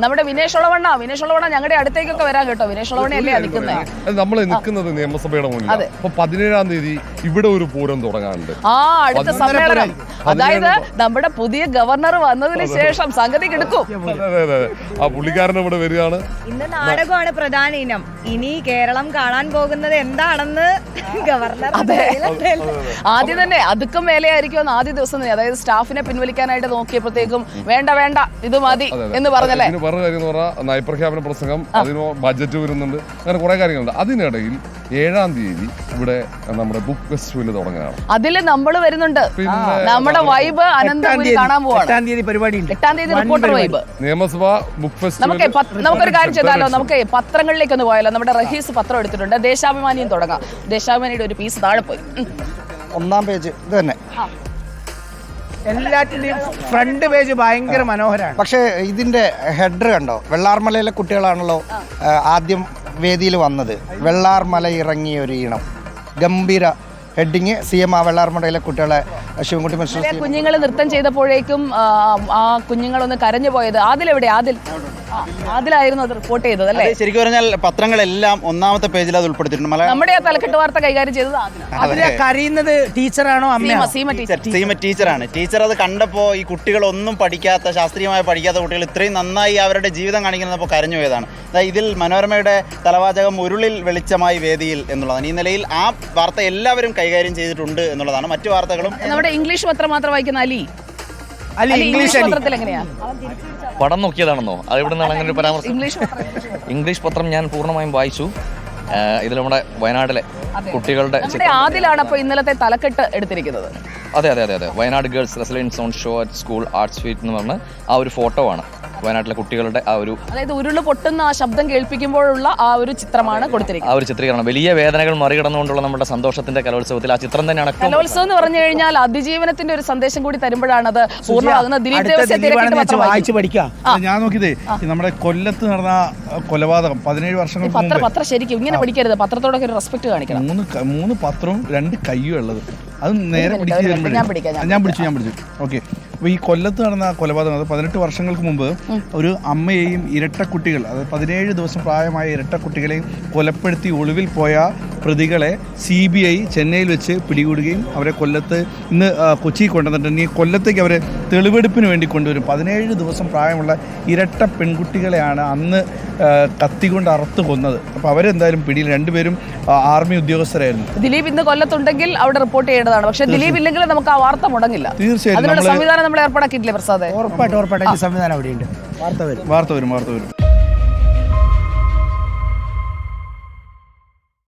നമ്മുടെ വിനേഷ് ഉളവണ്ണ ഞങ്ങളുടെ അടുത്തേക്കൊക്കെ വരാൻ കേട്ടോ. വിനേഷ് ഉളവണ്ണയല്ലേ നിൽക്കുന്നത്. നമ്മൾ നിൽക്കുന്നത് നിയമസഭയുടെ മുന്നിൽ. അപ്പൊ 17-ാം തീയതി ഇവിടെ ഒരു പൂരം തുടങ്ങാനുണ്ട്. അടുത്ത സമ്മേളനം. അതായത് നമ്മുടെ പുതിയ ഗവർണർ വന്നതിന് ശേഷം സംഗതി കിടക്കും. ആ പുള്ളിക്കാരൻ ഇവിടെ വരികയാണ്. ഇന്ന് നാടകമാണ് പ്രധാന ഇനം. ഇനി കേരളം കാണാൻ പോകുന്നത് എന്താണെന്ന് ഗവർണർ ആദ്യം തന്നെ അതുക്കും മേലെയായിരിക്കും ആദ്യ ദിവസം തന്നെ. അതായത് സ്റ്റാഫിനെ പിൻവലിക്കാനായിട്ട് നോക്കിയപ്പോഴത്തേക്കും വേണ്ട ഇത് മതി എന്ന് പറഞ്ഞല്ലേ. പറഞ്ഞ കാര്യം എന്ന് പറഞ്ഞാൽ നയപ്രഖ്യാപന പ്രസംഗം, അതിന് ബജറ്റ് വരുന്നുണ്ട്, അങ്ങനെ കുറെ കാര്യങ്ങളുണ്ട്. അതിനിടയിൽ 7-ാം തീയതി ഇവിടെ നമ്മുടെ ബുക്ക് ഫെസ്റ്റിവൽ തുടങ്ങുകയാണ്. അതില് നമ്മൾ വരുന്നുണ്ട്. നമ്മുടെ വൈബ് അനന്തപുരി കാണാൻ പോവാണ്. 8-ാം തീയതി പരിപാടി, 8-ാം തീയതി റിപ്പോർട്ടർ വൈബ്. നിയമസഭാ ബുക്ക് ഫെസ്റ്റിവൽ. നമുക്കൊരു കാര്യം ചെയ്താലോ, നമുക്ക് പത്രങ്ങളിലേക്ക് ഒന്ന് പോയാലോ. നമ്മുടെ റഹീസ് പത്രം എടുത്തിട്ടുണ്ട്. ദേശാഭിമാനിയും തുടങ്ങാം. ദേശാഭിമാനിയുടെ ഒരു പീസ് താഴെ പോയി. 1-ാം പേജ് ഇത് തന്നെ. എല്ലാറ്റിന്റെയും ഫ്രണ്ട് പേജ് ഭയങ്കര മനോഹരമാണ്. പക്ഷേ ഇതിന്റെ ഹെഡർ കണ്ടോ? വെള്ളാർമലയിലെ കുട്ടികളാണല്ലോ ആദ്യം വേദിയിൽ വന്നത്. വെള്ളാർമല ഇറങ്ങിയ ഒരു ഈണം, ഗംഭീര ഹെഡിങ്. CM വെള്ളാർമലയിലെ കുട്ടികളെ ശിവൻകുട്ടി മിസ്റ്റർ കുഞ്ഞുങ്ങൾ നൃത്തം ചെയ്തപ്പോഴേക്കും ആ കുഞ്ഞുങ്ങളൊന്ന് കരഞ്ഞു പോയത്. ആദിലായിരുന്നു അത് റിപ്പോർട്ട് ചെയ്തത് അല്ലേ? ശരിക്കും പറഞ്ഞാൽ പത്രങ്ങളെല്ലാം 1-ാമത്തെ പേജിൽ അത് ഉൾപ്പെടുത്തിയിട്ടുണ്ട്. നമ്മുടെ ആ തലക്കെട്ട് വാർത്ത കൈകാര്യം ചെയ്തത് കരയുന്നത് ടീച്ചറാണോ അമ്മയാണോ? സീമ ടീച്ചറാണ്. ടീച്ചർ അത് കണ്ടപ്പോൾ ഈ കുട്ടികളൊന്നും പഠിക്കാത്ത, ശാസ്ത്രീയമായി പഠിക്കാത്ത കുട്ടികൾ ഇത്രയും നന്നായി അവരുടെ ജീവിതം കാണിക്കുന്നപ്പോൾ കരഞ്ഞു പോയതാണ്. ഇതിൽ മനോരമയുടെ തലവാചകം ഉരുളിൽ വെളിച്ചമായി വേദിയിൽ എന്നുള്ളതാണ്. ഈ നിലയിൽ ആ വാർത്ത എല്ലാവരും കൈകാര്യം ചെയ്തിട്ടുണ്ട് എന്നുള്ളതാണ്. മറ്റു വാർത്തകളും നമ്മുടെ ഇംഗ്ലീഷ് പത്രം മാത്രം വായിക്കുന്ന ഇംഗ്ലീഷ് പത്രത്തിൽ എങ്ങനെയാ? പടം നോക്കിയതാണെന്നോ? അത് ഇവിടെ നിന്നാണ് അങ്ങനെ ഒരു പരാമർശം? ഇംഗ്ലീഷ് പത്രം ഞാൻ പൂർണ്ണമായും വായിച്ചു. ഇതിൽ നമ്മുടെ വയനാട്ടിലെ കുട്ടികളുടെ ആദിലാണ് അപ്പോൾ ഇന്നലത്തെ തലക്കെട്ട് എടുത്തിരിക്കുന്നത്. അതെ. Wayanad girls residence on show at school arts fete എന്ന് പറഞ്ഞ് ആ ഒരു ഫോട്ടോ ആണ് വയനാട്ടിലെ കുട്ടികളുടെ ആ ഒരു, അതായത് ഉരുള് പൊട്ടുന്ന ആ ശബ്ദം കേൾപ്പിക്കുമ്പോഴുള്ള ആ ഒരു ചിത്രമാണ് കൊടുത്തിരിക്കുന്നത്. ആ ഒരു ചിത്രീകരണം വലിയ വേദനകൾ മറികടന്നുകൊണ്ടുള്ള നമ്മുടെ സന്തോഷത്തിന്റെ കലോത്സവത്തിൽ ആ ചിത്രം തന്നെയാണ്. കലോത്സവം എന്ന് പറഞ്ഞു കഴിഞ്ഞാൽ അതിജീവനത്തിന്റെ ഒരു സന്ദേശം കൂടി തരുമ്പോഴാണ് അത് പൂർണ്ണമാകുന്നത്. ദിലീപ് ദേവസ്യ വായിച്ചു പഠിക്കാം. ഞാൻ നോക്കിയതേ നമ്മുടെ കൊല്ലത്ത് നടന്ന കൊലപാതകം 17 വർഷങ്ങൾക്ക് പത്രം ശരിക്കും ഇങ്ങനെ പഠിക്കരുത്. പത്രത്തോടൊക്കെ ഒരു റെസ്പെക്ട് കാണിക്കണം. 3 പത്രവും 2 കയ്യും ഉള്ളത്. അത് നേരെ ഞാൻ പിടിച്ചു. ഓക്കെ. അപ്പോൾ ഈ കൊല്ലത്ത് നടന്ന കൊലപാതകം, അത് 18 വർഷങ്ങൾക്ക് മുമ്പ് ഒരു അമ്മയെയും ഇരട്ടക്കുട്ടികൾ, അത് 17 ദിവസം പ്രായമായ ഇരട്ടക്കുട്ടികളെയും കൊലപ്പെടുത്തി ഒളിവിൽ പോയ പ്രതികളെ CBI ചെന്നൈയിൽ വെച്ച് പിടികൂടുകയും അവരെ കൊല്ലത്ത് ഇന്ന് കൊച്ചിയിൽ കൊണ്ടുവന്നിട്ടുണ്ട്. ഈ കൊല്ലത്തേക്ക് അവരെ തെളിവെടുപ്പിന് വേണ്ടി കൊണ്ടുവരും. 17 ദിവസം പ്രായമുള്ള ഇരട്ട പെൺകുട്ടികളെയാണ് അന്ന് കത്തികൊണ്ട് അറുത്ത് കൊന്നത്. അപ്പോൾ അവരെന്തായാലും പിടിയിൽ. 2 പേരും ആർമി ഉദ്യോഗസ്ഥരായിരുന്നു. ദിലീപ് ഇന്ന് കൊല്ലത്തുണ്ടെങ്കിൽ അവിടെ റിപ്പോർട്ട് ചെയ്യേണ്ടതാണ്. പക്ഷേ ദിലീപ് ഇല്ലെങ്കിൽ നമുക്ക് ആ വാർത്ത മുടങ്ങില്ല. തീർച്ചയായും സംവിധാനം നമ്മൾ ഏർപ്പാടാക്കിയിട്ടില്ലേ പ്രസാദ്? ഉറപ്പായിട്ടും സംവിധാനം അവിടെയുണ്ട്. വാർത്ത വരും.